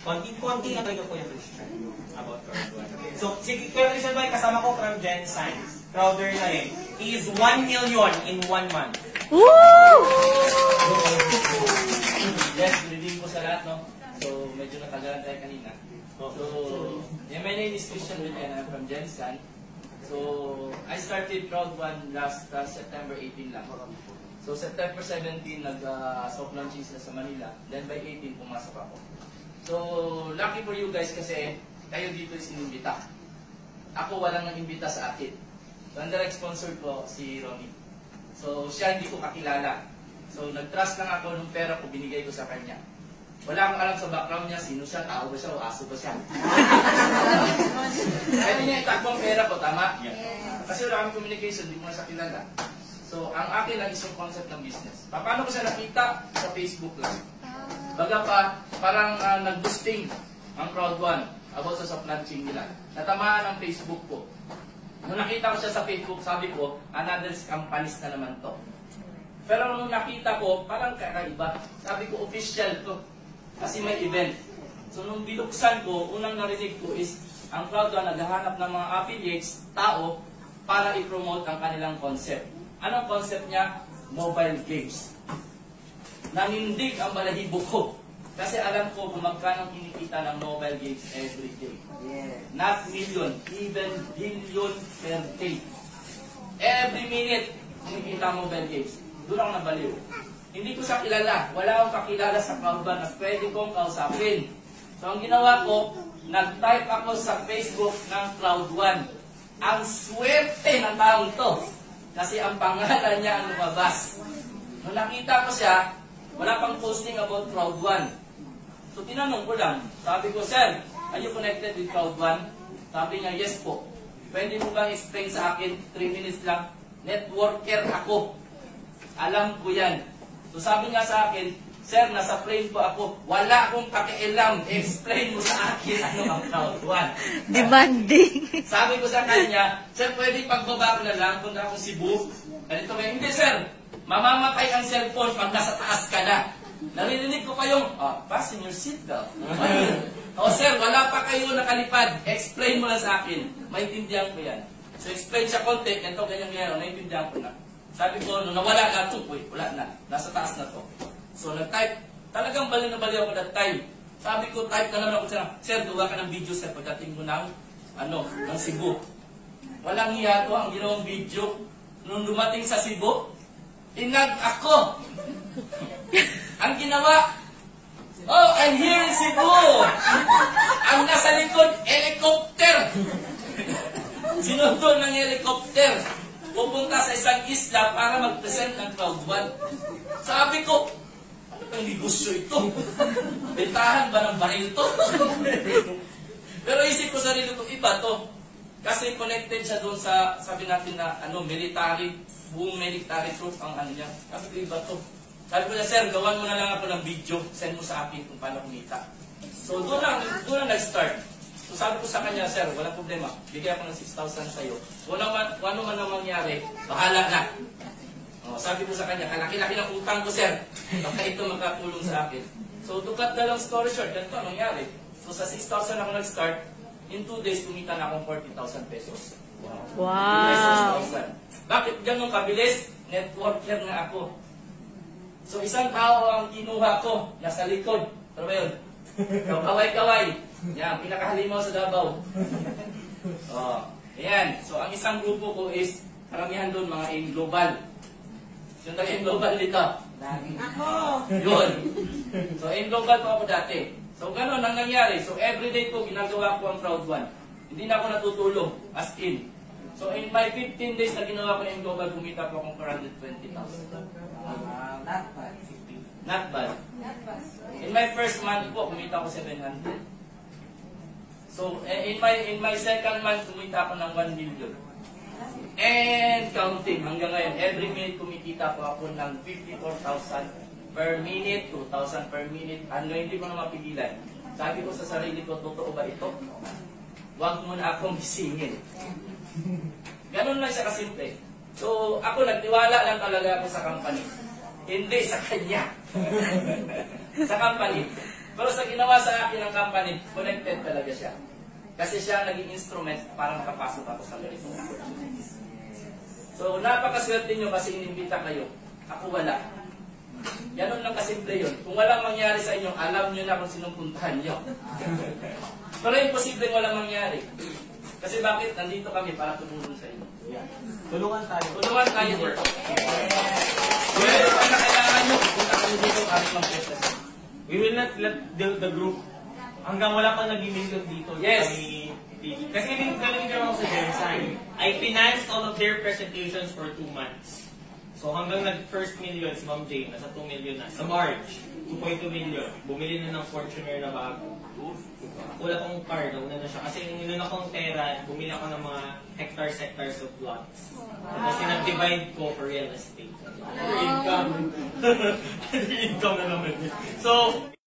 Konti na kayo po yung Christian about Crowd1. So, si Christian Boy, kasama ko from Gen Science. Crowder na eh. He is 1 million in 1 month. Woo! Yes, reading ko sa lahat, no? So, medyo natagalan tayo kanina. So, yeah, my name is Christian Will and I'm from Gensan. So, I started Crowd1 last September 18 lang. So, September 17, nag-soft launching na sa Manila. Then by 18, pumasok ako. So, lucky for you guys kasi kayo dito is inimbita. Ako walang nang-imbita sa akin. So, ang direct sponsor ko si Ronnie. So, siya hindi ko kakilala. So, nag-trust lang ako nung pera ko, binigay ko sa kanya. Wala akong alam sa background niya, sino siya, tao ba siya o aso ba siya. Pwede niya itakbo ang pera ko, tama? Yeah. Kasi wala akong communication, hindi mo na siya kilala. So, ang akin lang is yung concept ng business. Paano ko siya nakita? Sa Facebook lang. Baga pa, parang nag-boosting ang Crowd1 about sa soft launching nila. Natamaan ang Facebook ko. Nung nakita ko siya sa Facebook, sabi ko, another companies na naman to. Pero nung nakita ko, parang kakaiba. Sabi ko, official to. Kasi may event. So nung binuksan ko, unang narinig ko is, ang Crowd1 naghahanap ng mga affiliates, tao, para i-promote ang kanilang concept. Anong concept niya? Mobile games. Nanindig ang balahibo ko. Kasi alam ko kung magkano kinikita ng mobile games every day. Yeah. Not million, even billion per day. Every minute, kinikita mobile games. Doon ako nabaliw. Hindi ko siya kilala. Wala akong kakilala sa Crowd1 na pwede kong kausapin. So ang ginawa ko, nag-type ako sa Facebook ng Crowd1. Ang swerte ng taong to. Kasi ang pangalan niya ang lumabas. Nung nakita ko siya, wala pang posting about Crowd1. So tinanong ko lang. Sabi ko, Sir, are you connected with Crowd1? Sabi niya, yes po. Pwede mo bang explain sa akin, 3 minutes lang, networker ako. Alam ko yan. So sabi nga sa akin, Sir, nasa plane po ako. Wala akong pakialam. Explain mo sa akin ano ang Crowd1. Demanding. Sabi ko sa kanya, Sir, pwede pagbaba ko na lang, punta akong Cebu. Ganito ba? Hindi, Sir. Mamamatay ang cellphone pag nasa taas ka na. Narinig ko kayong, fasten your seatbelt. O Sir, wala pa kayo nakalipad. Explain mo na sa akin. Maintindihan ko yan. So explain siya konti, ganito, ganyan, naintindihan ko na. Sabi ko, nung nawala na ito, wala na. Nasa taas na to. So nag-type, talagang bali na bali ako that time. Sabi ko, type na naman ako siya, Sir, duwa ka ng video, Sir, pagdating mo ng Cebu. Walang hiya to, ang ginawang video. Nung dumating sa Cebu, inag ako. Ang ginawa, oh, I'm here in Cebu. Ang nasa likod, helicopter. Sinundol ng helicopter. Pupunta sa isang isla para mag-present ng Crowd1. Sabi ko, ano bang negosyo ito? Bentahan ba ng baril to? Pero isip ko sarili ko, iba to. Kasi connected siya doon sa, sabi natin na, military, buong military troop ang niya. Sabi ko, iba to. Sabi ko niya, Sir, gawan mo na lang ako ng video, send mo sa akin kung paano kumita. So doon lang nag-start. So sabi ko sa kanya, Sir, walang problema. Bigyan ako ng 6,000 sa'yo. Kung ano man ang mangyari, bahala na. Sabi ko sa kanya, kalaki-laki ng utang ko, Sir. Baka ito magkatulong sa akin. So to cut the long story short, ganito ang nangyari. So sa 6,000 ako nag-start, in 2 days, kumita na akong 40,000 pesos. Wow! 6,000. Bakit ganun kabilis? Networker nga ako. So isang tao ang kinuha ko, nasa likod. Pero ba yun? Kaway-kaway. Yan, pinakahalimaw sa Davao. Ayan. So, ang isang grupo ko is, karamihan doon, mga AIM Global. Yung taga-AIM Global dito. Ako! Yun. So, AIM Global po ako dati. So, gano'n ang nangyari. So, everyday po, ginagawa ko ang Crowd1. Hindi na ako natutulog, as in. So, in my 15 days na ginawa ko AIM Global, kumita po akong 420,000. Not bad. Not bad. In my first month po, kumita ako 700. So, in my second month, kumita ako ng 1 million. And counting hanggang ngayon. Every minute kumikita po ako ng 54,000 per minute, 2,000 per minute. Hindi ko na mapigilan. Sabi ko sa sarili ko, totoo ba ito? Huwag mo na akong gisingin. Ganun lang siya kasimple. So, ako nagtiwala lang talaga ako sa company. Hindi sa kanya. Sa company. Pero sa ginawa sa akin ng company, connected talaga siya. Kasi siya ang naging instrument para makapasok ako sa ganitong opportunities. So, napakaswerte nyo kasi inimbita kayo. Ako wala. Ganun lang kasimple yun. Kung walang mangyari sa inyo, alam nyo na kung sinong puntahan nyo. Pero imposible walang mangyari. Kasi bakit? Nandito kami para tumulong sa inyo. Tulungan tayo. Tulungan tayo dito. Kung meron pa na kailangan nyo, punta kami dito kahit mag-press. We will not let the group, hanggang wala pang nag-million dito. Yes. Kasi hindi galing din ako sa Gensign. I financed all of their presentations for 2 months. So hanggang nag-first million si Ma'am Jane, nasa 2 million na. Sa March, 2.2 million. Bumili na ng Fortuner na bago. Wala pang car, nauna na siya. Kasi inuna kong pera, bumili ako ng mga hectares of lots. Tapos sinag-divide ko for real estate. Income. Income na naman. So,